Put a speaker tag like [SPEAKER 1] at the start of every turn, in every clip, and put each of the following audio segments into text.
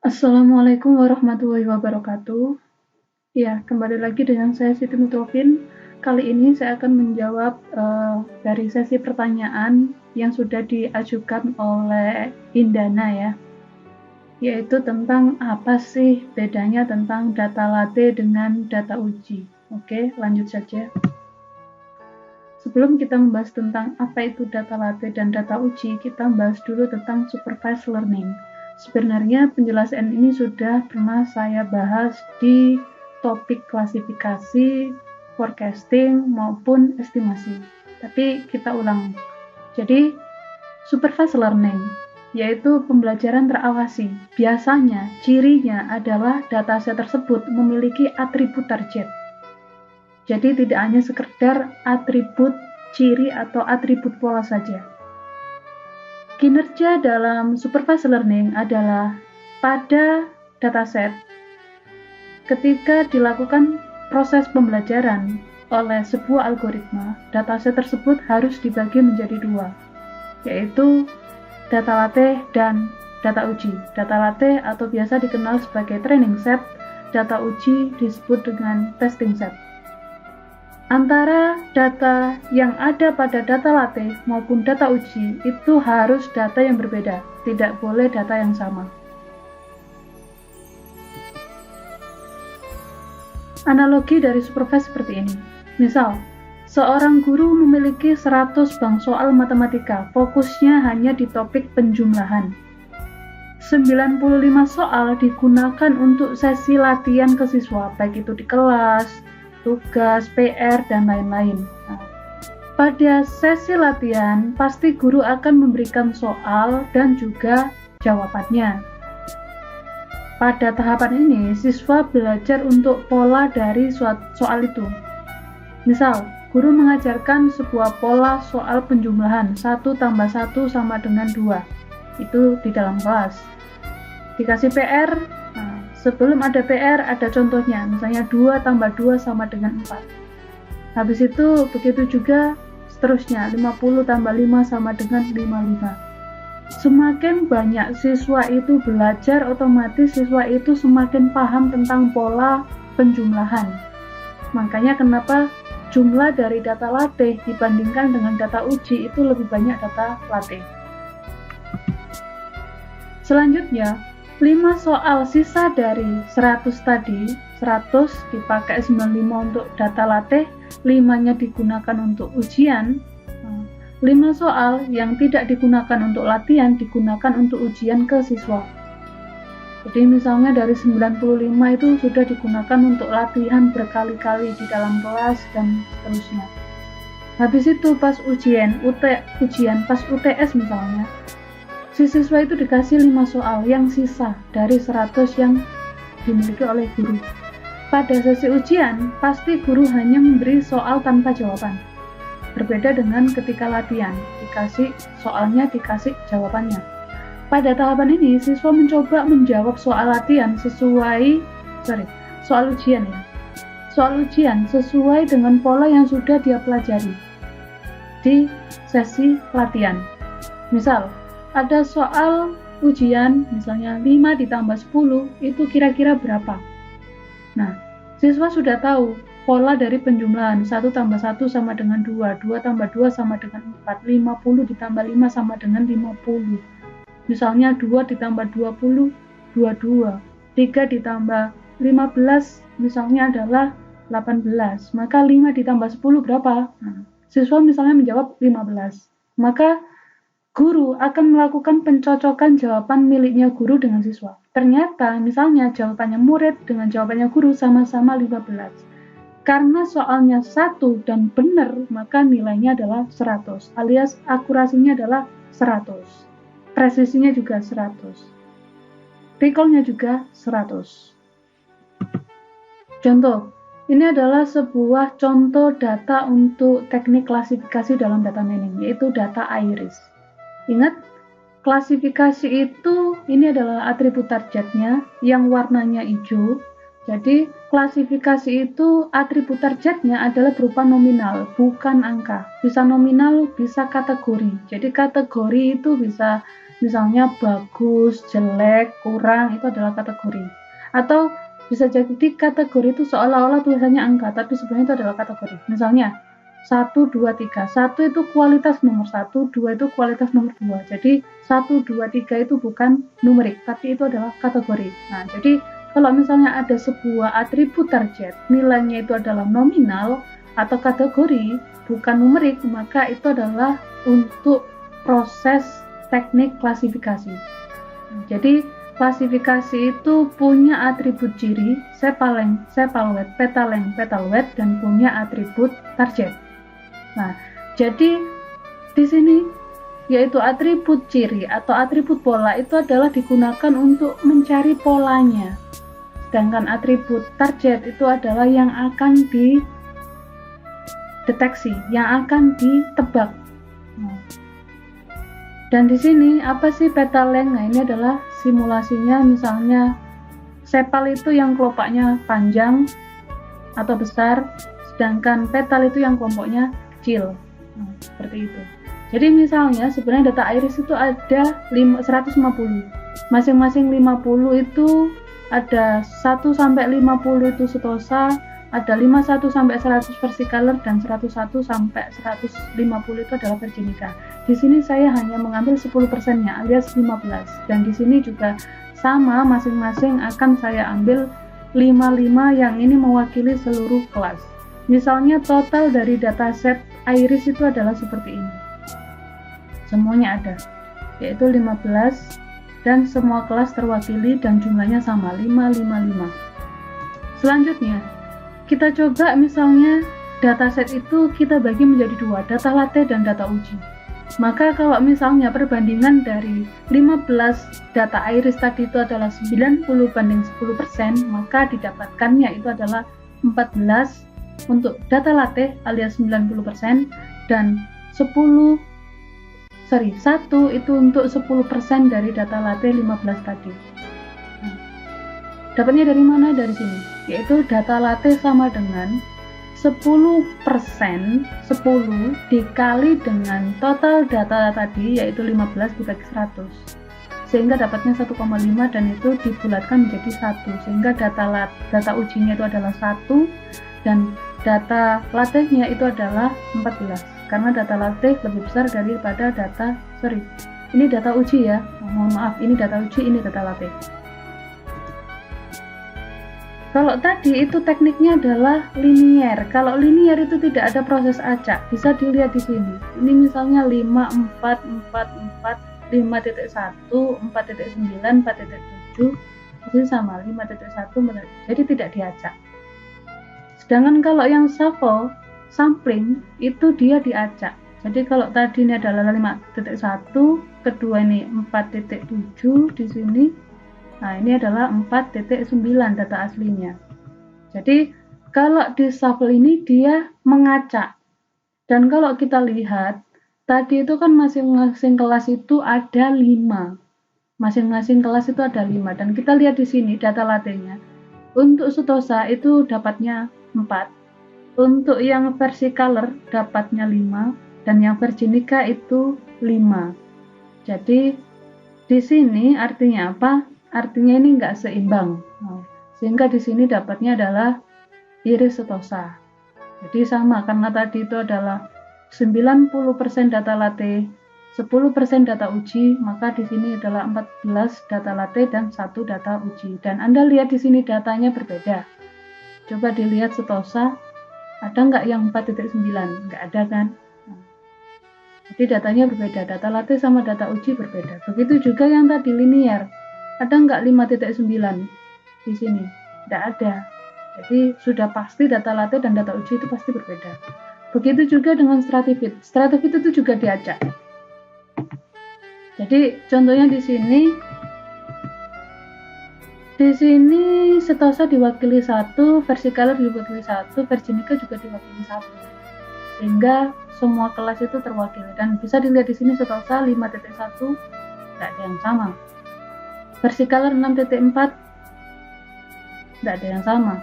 [SPEAKER 1] Assalamualaikum warahmatullahi wabarakatuh. Ya, kembali lagi dengan saya Siti Mutrofin. Kali ini saya akan menjawab dari sesi pertanyaan yang sudah diajukan oleh Indana ya, yaitu tentang apa sih bedanya tentang data latte dengan data uji. Oke, lanjut saja. Sebelum kita membahas tentang apa itu data latte dan data uji, kita membahas dulu tentang supervised learning. Sebenarnya penjelasan ini sudah pernah saya bahas di topik klasifikasi, forecasting, maupun estimasi. Tapi kita ulang. Jadi, supervised learning yaitu pembelajaran terawasi. Biasanya, cirinya adalah dataset tersebut memiliki atribut target. Jadi tidak hanya sekedar atribut ciri atau atribut pola saja. Kinerja dalam supervised learning adalah pada dataset ketika dilakukan proses pembelajaran oleh sebuah algoritma, dataset tersebut harus dibagi menjadi dua, yaitu data latih dan data uji. Data latih atau biasa dikenal sebagai training set, data uji disebut dengan testing set. Antara data yang ada pada data latih maupun data uji itu harus data yang berbeda, tidak boleh data yang sama. Analogi dari supervised seperti ini. Misal, seorang guru memiliki 100 bank soal matematika, fokusnya hanya di topik penjumlahan. 95 soal digunakan untuk sesi latihan ke siswa, baik itu di kelas, tugas, PR, dan lain-lain. Nah, pada sesi latihan, pasti guru akan memberikan soal dan juga jawabannya. Pada tahapan ini, siswa belajar untuk pola dari soal itu. Misal, guru mengajarkan sebuah pola soal penjumlahan 1 tambah 1 sama dengan 2. Itu di dalam kelas. Dikasih PR, sebelum ada PR, ada contohnya, misalnya 2 tambah 2 sama dengan 4. Habis itu, begitu juga seterusnya, 50 tambah 5 sama dengan 55. Semakin banyak siswa itu belajar, otomatis siswa itu semakin paham tentang pola penjumlahan. Makanya kenapa jumlah dari data latih dibandingkan dengan data uji itu lebih banyak data latih. Selanjutnya, 5 soal sisa dari 100 tadi, 100 dipakai 95 untuk data latih, 5-nya digunakan untuk ujian. 5 soal yang tidak digunakan untuk latihan digunakan untuk ujian ke siswa. Jadi misalnya dari 95 itu sudah digunakan untuk latihan berkali-kali di dalam kelas dan seterusnya. Habis itu pas ujian pas UTS misalnya, si siswa itu dikasih 5 soal yang sisa dari 100 yang dimiliki oleh guru. Pada sesi ujian, pasti guru hanya memberi soal tanpa jawaban. Berbeda dengan ketika latihan, dikasih soalnya, dikasih jawabannya. Pada tahapan ini, siswa mencoba menjawab soal latihan soal ujian ya. Soal ujian sesuai dengan pola yang sudah dia pelajari di sesi latihan. Misal, ada soal ujian, misalnya 5 ditambah 10, itu kira-kira berapa? Nah, siswa sudah tahu pola dari penjumlahan 1 tambah 1 sama dengan 2, 2 tambah 2 sama dengan 4, 50 ditambah 5 sama dengan 50. Misalnya 2 ditambah 20, 22, 3 ditambah 15 misalnya adalah 18, maka 5 ditambah 10 berapa? Nah, siswa misalnya menjawab 15, maka guru akan melakukan pencocokan jawaban miliknya guru dengan siswa. Ternyata misalnya jawabannya murid dengan jawabannya guru sama-sama 15. Karena soalnya satu dan benar, maka nilainya adalah 100, alias akurasinya adalah 100. Presisinya juga 100. Recall-nya juga 100. Contoh, ini adalah sebuah contoh data untuk teknik klasifikasi dalam data mining, yaitu data iris. Ingat, klasifikasi itu ini adalah atribut targetnya yang warnanya hijau. Jadi klasifikasi itu atribut targetnya adalah berupa nominal, bukan angka. Bisa nominal, bisa kategori. Jadi kategori itu bisa Misalnya bagus, jelek, kurang, itu adalah kategori. Atau bisa jadi kategori itu seolah-olah tulisannya angka, tapi sebenarnya itu adalah kategori. Misalnya 1, 2, 3. 1 itu kualitas nomor 1, 2 itu kualitas nomor 2. Jadi 1, 2, 3 itu bukan numerik, tapi itu adalah kategori. Nah, jadi kalau misalnya ada sebuah atribut target, nilainya itu adalah nominal atau kategori, bukan numerik, maka itu adalah untuk proses teknik klasifikasi. Jadi klasifikasi itu punya atribut ciri, sepaleng, sepalwet, petaleng, petalwet, dan punya atribut target. Nah, jadi di sini yaitu atribut ciri atau atribut pola itu adalah digunakan untuk mencari polanya. Sedangkan atribut target itu adalah yang akan dideteksi, yang akan ditebak. Dan di sini apa sih petaleng? Nah, ini adalah simulasinya, misalnya sepal itu yang kelopaknya panjang atau besar, sedangkan petal itu yang kelompoknya kecil. Nah, seperti itu. Jadi misalnya sebenarnya data iris itu ada 150. Masing-masing 50 itu ada 1 sampai 50 itu setosa, ada 51 sampai 100 versicolor, dan 101 sampai 150 itu adalah virginica. Di sini saya hanya mengambil 10%-nya alias 15. Dan di sini juga sama, masing-masing akan saya ambil 55 yang ini mewakili seluruh kelas. Misalnya total dari dataset iris itu adalah seperti ini. Semuanya ada, yaitu 15, dan semua kelas terwakili dan jumlahnya sama, 555. Selanjutnya, kita coba misalnya dataset itu kita bagi menjadi dua, data latih dan data uji. Maka kalau misalnya perbandingan dari 15 data iris tadi itu adalah 90 banding 10%, maka didapatkannya itu adalah 14 untuk data latih alias 90%, dan 1 itu untuk 10% dari data latih 15 tadi. Nah, dapatnya dari mana? Dari sini, yaitu data latih sama dengan 10% 10 dikali dengan total data tadi, yaitu 15 dibagi 100, sehingga dapatnya 1,5, dan itu dibulatkan menjadi 1, sehingga data ujinya itu adalah 1 dan data latihnya itu adalah 14, karena data latih lebih besar daripada ini data uji ya, mohon maaf, ini data uji, ini data latih. Kalau tadi itu tekniknya adalah linier. Kalau linier itu tidak ada proses acak, bisa dilihat di sini. Ini misalnya 5, 4, 4, 4, 5.1, 4.9, 4.7, ini sama 5.1, jadi tidak diacak. Sedangkan kalau yang shuffle, sampling, itu dia diacak. Jadi kalau tadi ini adalah 5.1, kedua ini 4.7 di sini. Nah, ini adalah 4.9 data aslinya. Jadi kalau di shuffle ini dia mengacak. Dan kalau kita lihat, tadi itu kan masing-masing kelas itu ada 5. Masing-masing kelas itu ada 5. Dan kita lihat di sini data latihnya. Untuk setosa itu dapatnya 4. Untuk yang versicolor dapatnya 5. Dan yang virginica itu 5. Jadi di sini artinya apa? Artinya ini enggak seimbang. Sehingga di sini dapatnya adalah iris setosa. Jadi sama, karena tadi itu adalah 90% data latih, 10% data uji, maka di sini adalah 14 data latih dan 1 data uji. Dan Anda lihat di sini datanya berbeda. Coba dilihat setosa, ada nggak yang 4.9? Nggak ada kan? Jadi datanya berbeda, data latih sama data uji berbeda. Begitu juga yang tadi linier. Ada nggak 5.9 di sini? Tidak ada. Jadi sudah pasti data latih dan data uji itu pasti berbeda. Begitu juga dengan stratified. Stratified itu juga diacak. Jadi contohnya di sini setosa diwakili 1, versicolor diwakili 1, virginica juga diwakili 1. Sehingga semua kelas itu terwakili. Dan bisa dilihat di sini setosa 5.1 tidak ada yang sama. Versicolor 6.4 tidak ada yang sama.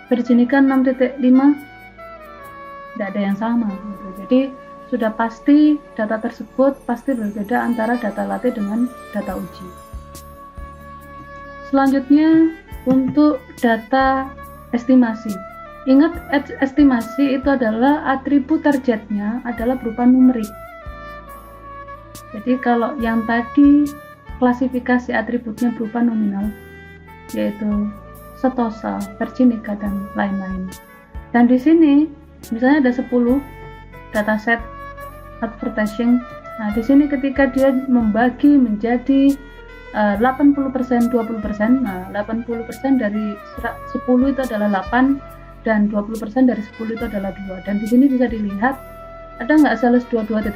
[SPEAKER 1] Virginica 6.5 tidak ada yang sama gitu. Jadi sudah pasti data tersebut pasti berbeda antara data latih dengan data uji. Selanjutnya untuk data estimasi. Ingat, estimasi itu adalah atribut targetnya adalah berupa numerik. Jadi kalau yang tadi klasifikasi atributnya berupa nominal, yaitu Setosa, Virginica, dan lain-lain. Dan di sini misalnya ada 10 dataset advertising. Nah, di sini ketika dia membagi menjadi 80% 20%, nah 80% dari 10 itu adalah 8 dan 20% dari 10 itu adalah 2. Dan di sini bisa dilihat ada nggak sales 22.1?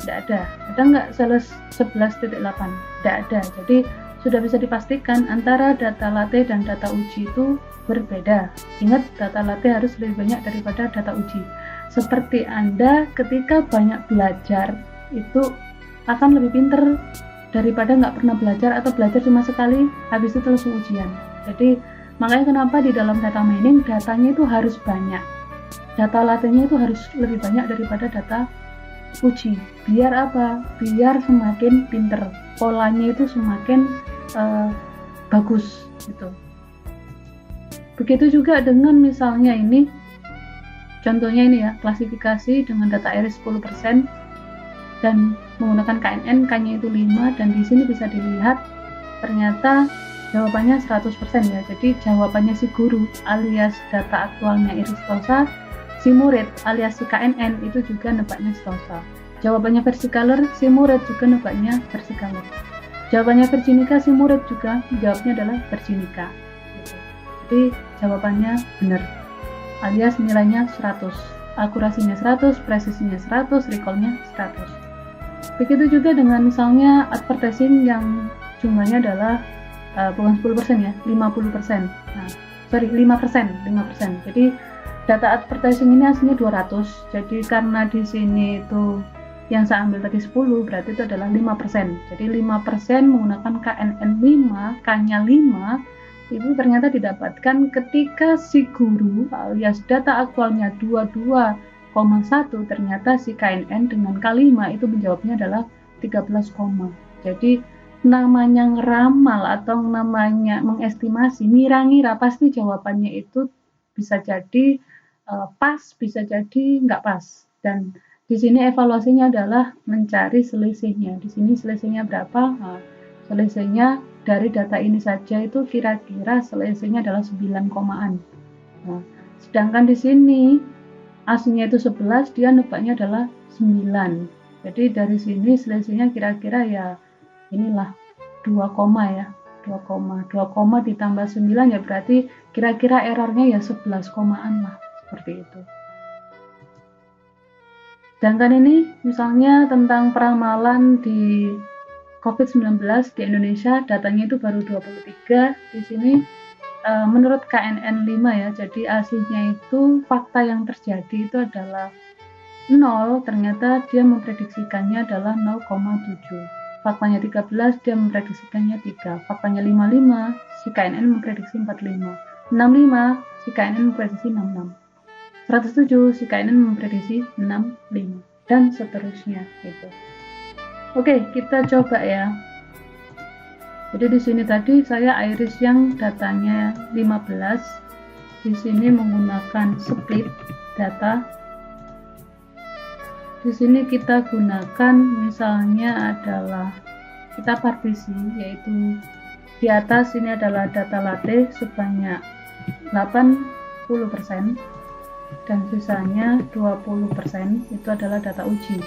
[SPEAKER 1] Tidak ada. Ada nggak sales 11.8? Tidak ada. Jadi sudah bisa dipastikan antara data latih dan data uji itu berbeda. Ingat, data latih harus lebih banyak daripada data uji. Seperti Anda ketika banyak belajar itu akan lebih pinter daripada nggak pernah belajar atau belajar cuma sekali habis itu langsung ujian. Jadi makanya kenapa di dalam data mining datanya itu harus banyak, data latihnya itu harus lebih banyak daripada data uji. Biar apa? Biar semakin pinter, polanya itu semakin bagus gitu. Begitu juga dengan misalnya ini, contohnya ini ya, klasifikasi dengan data iris 10% dan menggunakan KNN, K-nya itu 5, dan di sini bisa dilihat ternyata jawabannya 100% ya. Jadi jawabannya si guru alias data aktualnya iris Setosa, si murid alias si KNN itu juga nebaknya Setosa. Jawabannya Versicolor, si murid juga nebaknya Versicolor. Jawabannya Virginica, si murid juga jawabnya adalah Virginica. Jadi jawabannya benar, alias nilainya 100, akurasinya 100, presisinya 100, recallnya 100. Begitu juga dengan misalnya advertising yang jumlahnya adalah bukan 10% ya, 50%. Nah, 5%. Jadi data advertising ini aslinya 200. Jadi karena di sini itu yang saya ambil tadi 10, berarti itu adalah 5%. Jadi 5% menggunakan KNN 5, K-nya 5, itu ternyata didapatkan ketika si guru alias data aktualnya 22,1, ternyata si KNN dengan K5 itu menjawabnya adalah 13, jadi namanya ngeramal atau namanya mengestimasi, ngira-ngira pasti jawabannya itu bisa jadi pas, bisa jadi nggak pas. Dan di sini evaluasinya adalah mencari selisihnya. Di sini selisihnya berapa? Nah, selisihnya dari data ini saja itu kira-kira selisihnya adalah 9 komaan. Nah, sedangkan di sini aslinya itu 11, dia nebaknya adalah 9. Jadi dari sini selisihnya kira-kira ya inilah 2 koma ya. 2 koma ditambah 9 ya berarti kira-kira errornya ya 11 komaan lah, seperti itu. Sedangkan ini misalnya tentang peramalan di COVID-19 di Indonesia, datanya itu baru 23. Di sini menurut KNN 5 ya, jadi aslinya itu fakta yang terjadi itu adalah 0, ternyata dia memprediksikannya adalah 0,7. Faktanya 13, dia memprediksikannya 3. Faktanya 55, si KNN memprediksi 45. 65, si KNN memprediksi 66. 107, si KNN memprediksi 65, dan seterusnya gitu. Oke, kita coba ya. Jadi di sini tadi saya iris yang datanya 15. Di sini menggunakan split data. Di sini kita gunakan misalnya adalah kita partisi, yaitu di atas ini adalah data latih sebanyak 80%. Dan sisanya 20% itu adalah data uji.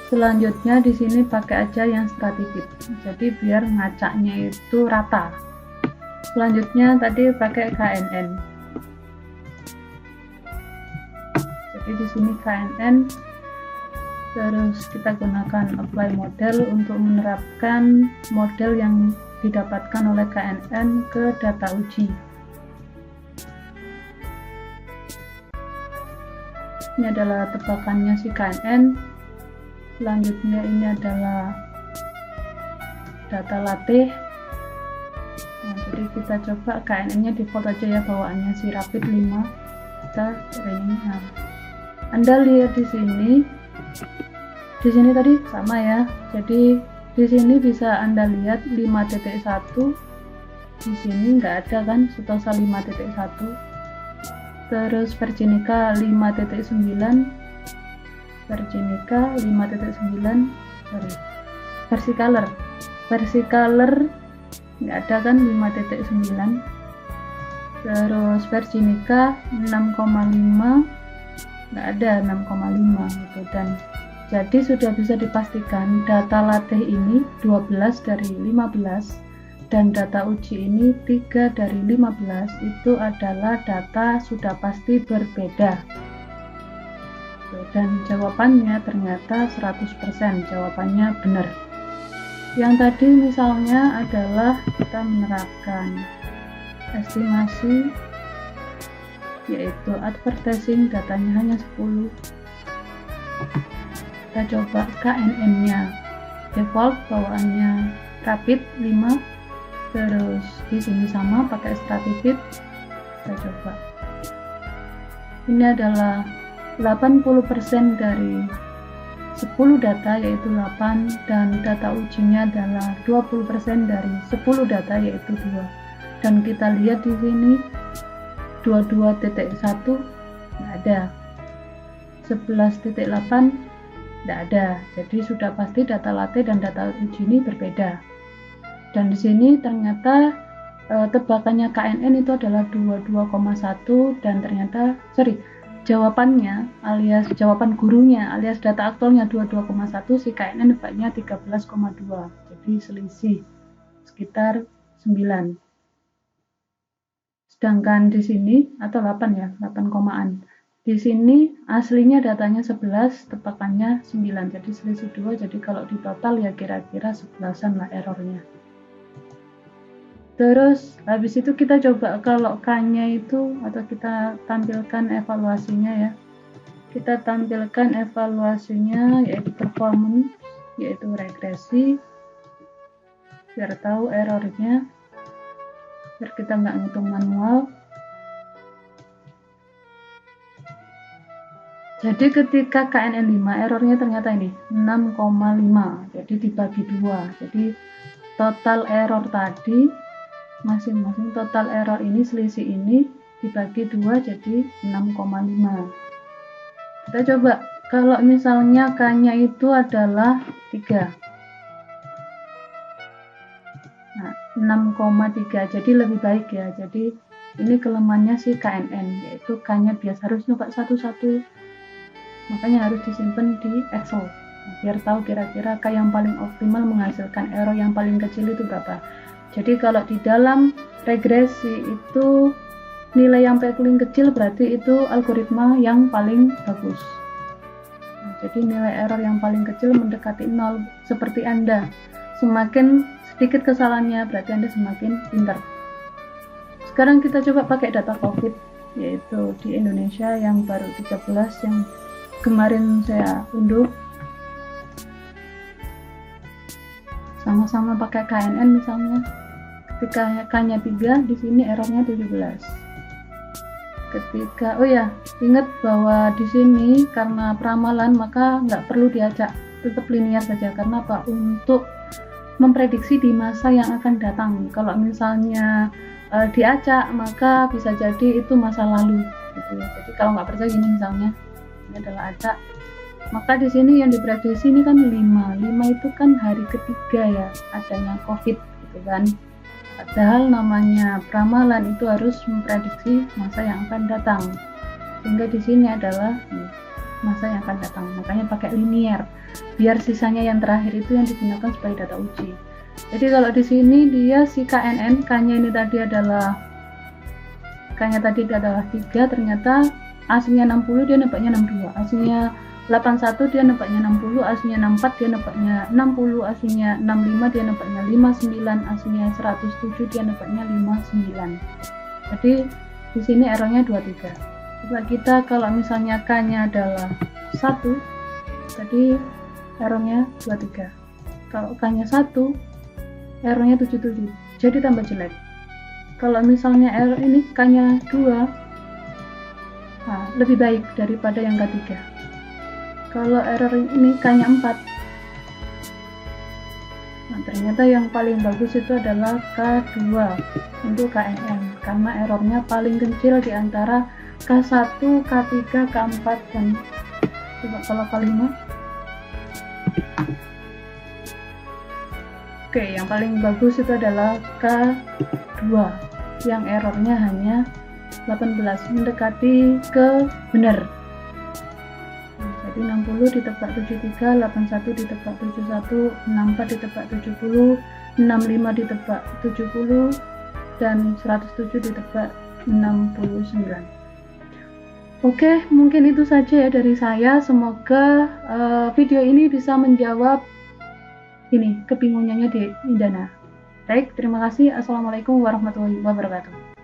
[SPEAKER 1] Selanjutnya di sini pakai aja yang stratified, jadi biar ngacaknya itu rata. Selanjutnya tadi pakai KNN. Jadi di sini KNN, terus kita gunakan apply model untuk menerapkan model yang didapatkan oleh KNN ke data uji. Ini adalah tebakannya si KNN. Selanjutnya ini adalah data latih. Nah, jadi kita coba KNN-nya default aja ya, bawaannya si rapid 5. Kita ini Anda lihat di sini tadi sama ya. Jadi di sini bisa Anda lihat 5.1, di sini nggak ada kan Setosa 5.1. Terus Virginica 5.9, Virginica 5.9, sorry, Versicolor nggak ada kan 5.9. Terus Virginica 6,5, nggak ada 6,5 gitu. Dan jadi sudah bisa dipastikan data latih ini 12 dari 15 dan data uji ini 3 dari 15 itu adalah data sudah pasti berbeda. Dan jawabannya ternyata 100%, jawabannya benar. Yang tadi misalnya adalah kita menerapkan estimasi, yaitu advertising, datanya hanya 10. Kita coba KNN nya default, bawaannya rapid 5. Terus di sini sama pakai stratified. Kita coba, ini adalah 80% dari 10 data yaitu 8, dan data ujinya adalah 20% dari 10 data yaitu 2. Dan kita lihat di sini 22.1 nggak ada, 11.8 nggak ada. Jadi sudah pasti data latih dan data uji ini berbeda. Dan di sini ternyata tebakannya KNN itu adalah 22,1, dan ternyata jawabannya alias jawaban gurunya alias data aktualnya 22,1, si KNN nebaknya 13,2. Jadi selisih sekitar 9. Sedangkan di sini atau 8 ya, 8 komaan. Di sini aslinya datanya 11, tebakannya 9. Jadi selisih 2. Jadi kalau di total ya kira-kira 11-an lah errornya. Terus habis itu kita coba kalau K-nya itu, atau kita tampilkan evaluasinya ya. Kita tampilkan evaluasinya yaitu performance, yaitu regresi, biar tahu errornya, biar kita nggak ngitung manual. Jadi ketika KNN 5 errornya ternyata ini 6,5, jadi dibagi 2. Jadi total error tadi masing-masing total error ini, selisih ini dibagi 2 jadi 6,5. Kita coba kalau misalnya K-nya itu adalah 3. Nah, 6,3 jadi lebih baik ya. Jadi ini kelemahannya si KNN, yaitu K-nya biasa harus nyoba satu-satu, makanya harus disimpan di Excel biar tahu kira-kira K yang paling optimal menghasilkan error yang paling kecil itu berapa. Jadi kalau di dalam regresi itu nilai yang paling kecil berarti itu algoritma yang paling bagus. Jadi nilai error yang paling kecil mendekati 0, seperti Anda. Semakin sedikit kesalahannya berarti Anda semakin pintar. Sekarang kita coba pakai data COVID, yaitu di Indonesia yang baru 13 yang kemarin saya unduh. Sama-sama pakai KNN misalnya. Ketika K-nya 3, di sini errornya 17. Ketika, oh ya, ingat bahwa di sini karena peramalan maka nggak perlu diacak, tetap linear saja. Karena apa? Untuk memprediksi di masa yang akan datang. Kalau misalnya diacak maka bisa jadi itu masa lalu. Gitu. Jadi kalau nggak percaya gini misalnya, ini adalah acak. Maka di sini yang diprediksi ini kan 5 itu kan hari ketiga ya adanya COVID gitu kan. Padahal namanya peramalan itu harus memprediksi masa yang akan datang. Sehingga di sini adalah masa yang akan datang. Makanya pakai linear. Biar sisanya yang terakhir itu yang digunakan sebagai data uji. Jadi kalau di sini dia si KNN, K-nya ini tadi adalah K-nya tadi adalah 3, ternyata aslinya 60 dia nebaknya 62. Aslinya 81 dia nebaknya 60, aslinya 64 dia nebaknya 60, aslinya 65 dia nebaknya 59, aslinya 107 dia nebaknya 59. Jadi di sini errornya 23. Coba kita kalau misalnya K-nya adalah 1, jadi errornya 23. Kalau K-nya 1, errornya 77. Jadi tambah jelek. Kalau misalnya error ini K-nya 2, Nah, lebih baik daripada yang ketiga. Kalau error ini K-nya 4. Nah, ternyata yang paling bagus itu adalah K2 untuk KNM, karena errornya paling kecil di antara K1, K3, K4, dan coba kalau K5. Oke, yang paling bagus itu adalah K2 yang errornya hanya 18, mendekati ke benar. Jadi 60 ditebak 73, 81 ditebak 71, 64 ditebak 70, 65 ditebak 70, dan 107 ditebak 69. Oke, mungkin itu saja ya dari saya. Semoga video ini bisa menjawab kebingungannya di Indana. Baik, terima kasih. Assalamualaikum warahmatullahi wabarakatuh.